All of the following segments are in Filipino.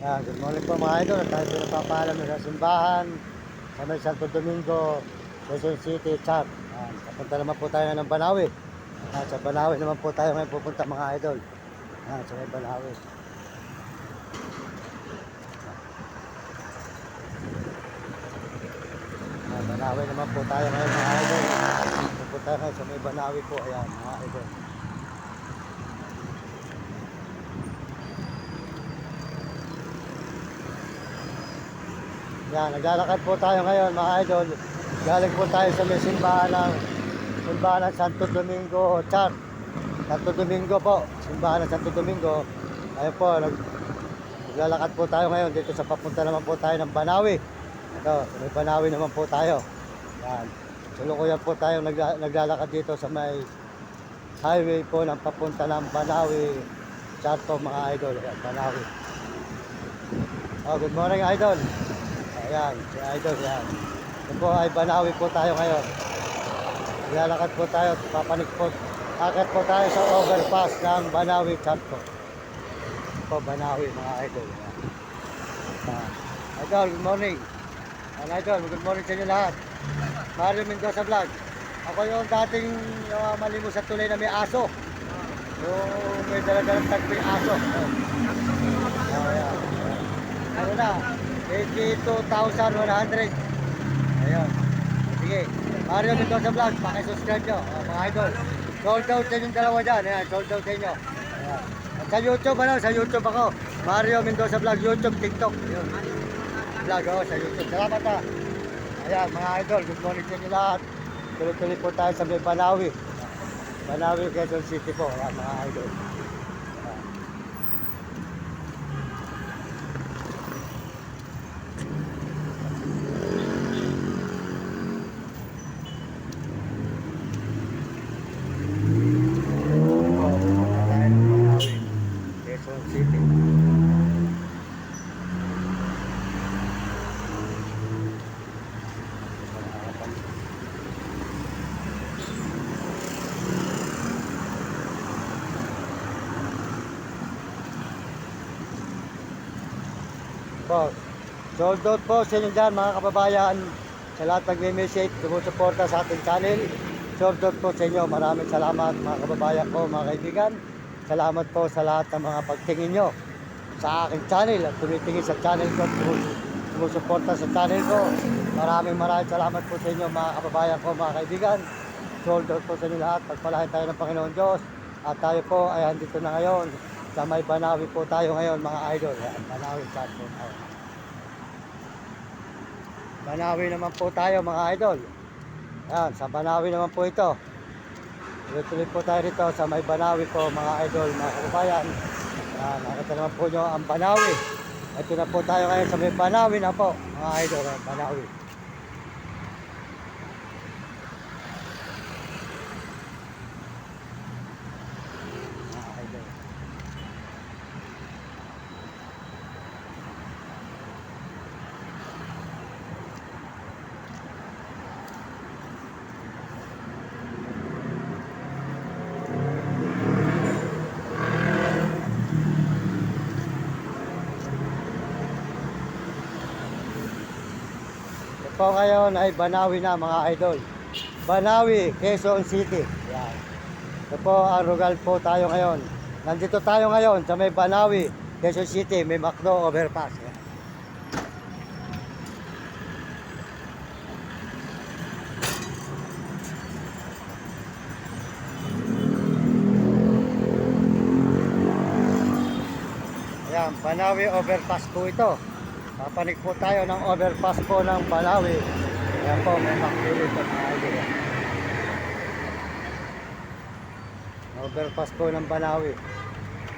Good morning po mga idol. Tayo po nagpapaalam sa simbahan sa may Santo Domingo, Quezon City, Char. Papunta naman po tayo ng Banawi. Sa Banawi naman po tayo ngayon pupunta mga idol. Sa may Banawi. Banawi naman po tayo ngayon mga idol. Pupunta ngayon sa may Banawi po. Ayan mga idol. Yan, naglalakad po tayo ngayon mga idol. Galing po tayo sa may simbahan ng Santo Domingo, Char. Santo Domingo po, simbahan ng Santo Domingo. Ayun po, naglalakad po tayo ngayon dito sa papunta naman po tayo ng Banawi. Ito, may Banawi naman po tayo. Yan. Tulukuyan po tayo naglalakad dito sa may highway po ng papunta ng Banawi, Char po mga idol. Yan, Banawi. Good morning idol. Ayan, si idol yan. Ito po ay Banawi po tayo ngayon. Lalakad po tayo, papanik po. Akit po tayo sa overpass ng Banawi Chanto. Ito po Banawi mga idol. Idol, good morning. Idol, good morning sa inyo lahat. Mario Mendoza Vlog. Ako yung dating malimos sa tulay na may aso. Yung may daladalang tagping aso. Ayan. Ano na? 82,100. Ayun. Sige. Mario Mendoza Vlog, pakisubscribe nyo. Mga idol. Sold out sa inyong dalawa dyan. Ayan, sold out sa inyo. Ayan. At sa YouTube, sa YouTube ako. Mario Mendoza Vlog, YouTube, TikTok. Ayun. Vlog ako sa YouTube. Salamat ha. Ayan, mga idol. Good morning sa inyo lahat. Tuloy-tuloy po tayo sa may Banawi. Banawi, Quezon City po. Ayan, mga idol. City. Po, sold out po sa inyo dyan mga kababayan, sa lahat nag-message, sumusuporta sa ating channel. Sold out po sa inyo. Maraming salamat mga kababayan ko, mga kaibigan. Salamat po sa lahat ng mga pagtingin nyo sa aking channel at tumitingin sa channel ko, sumusuporta sa channel ko. Maraming salamat po sa inyo mga kababayan ko, mga kaibigan. Sold out po sa inyo lahat. Pagpalain tayo ng Panginoon Diyos. At tayo po ay andito na ngayon. Sa may Banawi po tayo ngayon mga idol. Ayan, Banawi chat po tayo. Banawi naman po tayo mga idol. Ayan, sa Banawi naman po ito. Tuloy po tayo rito sa may Banawi po mga idol, mga kababayan. Nakita naman po nyo ang Banawi. Ito na po tayo ngayon sa may Banawi na po mga idol, Banawi. Mga idol. Po ngayon ay Banawi na mga idol. Banawi, Quezon City. Yan. Ito po ang lugar po tayo ngayon. Nandito tayo ngayon sa may Banawi, Quezon City, may McDo overpass. Yan. Ayan, Banawi overpass po ito. Papanik po tayo ng overpass po ng Banawi. Ayan po, may McDo dito mga idol. Overpass po ng Banawi.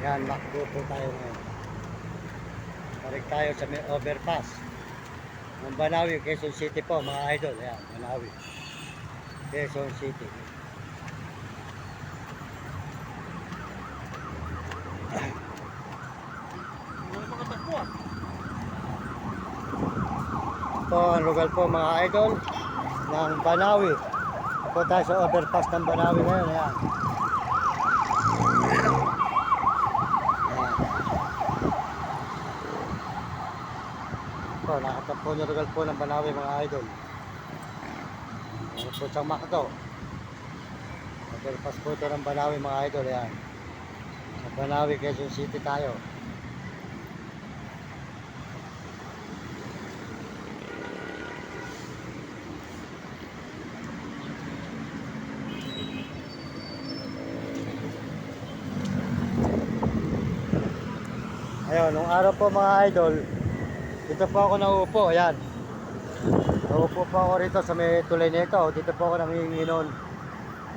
Ayan, McDo po tayo ngayon. Papanik tayo sa may overpass ng Banawi, Quezon City po mga idol. Ayan, Banawi, Quezon City. Ito ang lugar po mga idol ng Banawi. Po tayo sa overpass ng Banawi ngayon. Ayan. po, nakatampo nyo regal po ng Banawi mga idol. Meron po siyang makdo. Overpass po ito ng Banawi mga idol. Ayan. Sa Banawi, Quezon City tayo. Ayun, nung araw po mga idol, dito po ako nauupo, ayan. Nauupo po ako rito sa may tulay nito. Dito po ako nangihingi noon.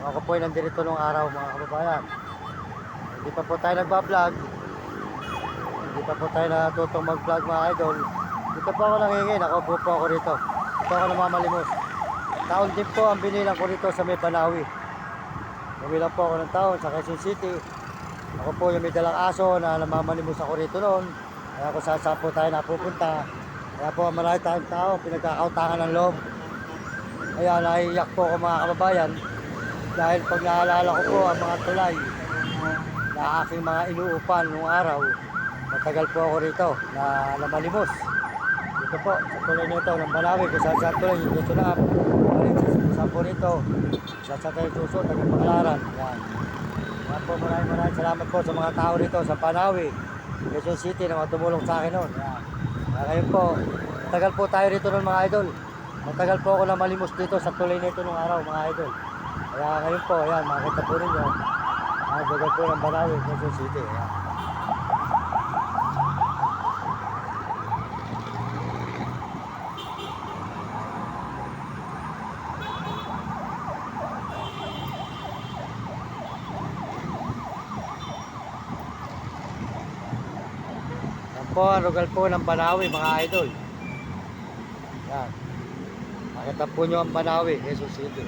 Ako po ay nandito nung araw mga kababayan. Hindi pa po tayo nagbablog. Hindi pa po tayo natutong mag-vlog mga idol. Dito po ako nangihingi, nakaupo po ako rito. Dito ako namamalimos. Taon din po ang binilang ko rito sa may Banawi. Bumilang po ako ng taon sa Quezon City. Ako po yung may dalang aso na namamalimos ako rito noon. Kaya kung saan po tayo napupunta. Kaya po marami tayong tao, pinagkakautangan ng loob. Kaya naiiyak po ako mga kababayan. Dahil pag naalala ko po ang mga tulay na aking mga inuupan noong araw, matagal po ako rito na namalimos. Dito po, sa tulay nito ng Banawi, kung saan tulay, yung sunap. Saan po rito, sa tayo susot, ang Pangalaran. Yan. Yan po, maraming salamat po sa mga tao rito sa Banawi, Quezon City na tumulong sa akin noon. Yan. Kaya ngayon po, matagal po tayo rito noon mga idol. Matagal po ako na malimos dito sa tulay nito nung araw mga idol. Kaya ngayon po, ayan, makita po ninyo. Ang bagal po ng Banawi, Quezon City. Ayan. Po, ang lugar po ng Banawi mga idol. Yan. Makita po nyo ang Banawi, Quezon City.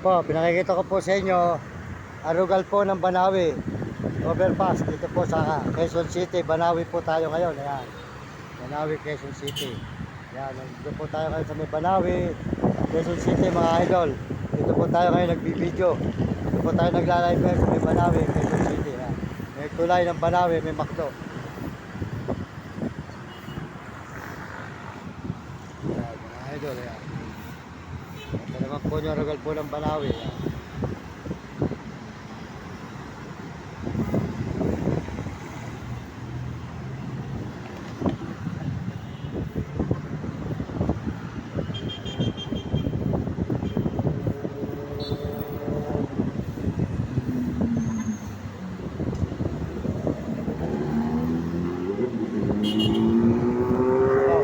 Po, pinakikita ko po sa inyo arugal po ng Banawi overpass dito po sa Quezon City. Banawi po tayo ngayon. Ayan. Banawi, Quezon City. Ayan. Dito po tayo ngayon sa may Banawi, Quezon City mga idol. Dito po tayo ngayon nagbibideo. Dito po tayo nagla-live sa may Banawi, Quezon City. Ayan. May tulay ng Banawi, may makdo. Ayan, mga idol. Ayan. Ito naman po yung arugal po ng Banawi. Ayan.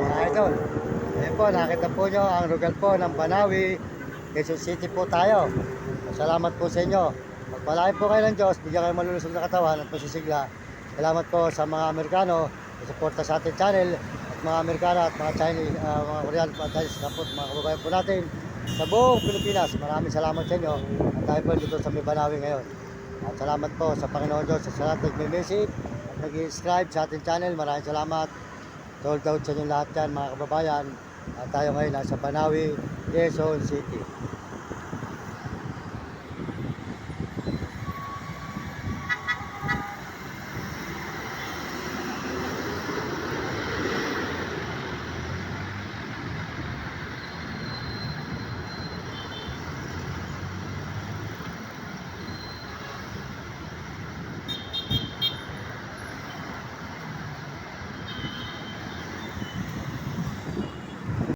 Mga idol, ayan po, nakita po nyo ang rugal po ng Banawi, Quezon City po tayo. Salamat po sa inyo. Magpalain po kayo ng Diyos, bigyan kayo malulusog na katawan at masisigla. Salamat po sa mga Amerikano na suporta sa ating channel, at mga Amerikano at mga Chinese, mga Koreano at Chinese support, mga kababayan po natin sa buong Pilipinas. Maraming salamat sa inyo at tayo po dito sa may Banawi ngayon. At salamat po sa Panginoon Diyos sa lahat nagme-message at nag-subscribe sa ating channel. Maraming salamat. Sold out sa inyo lahat yan mga kababayan. At tayo ngayon nasa Banawi, Quezon City.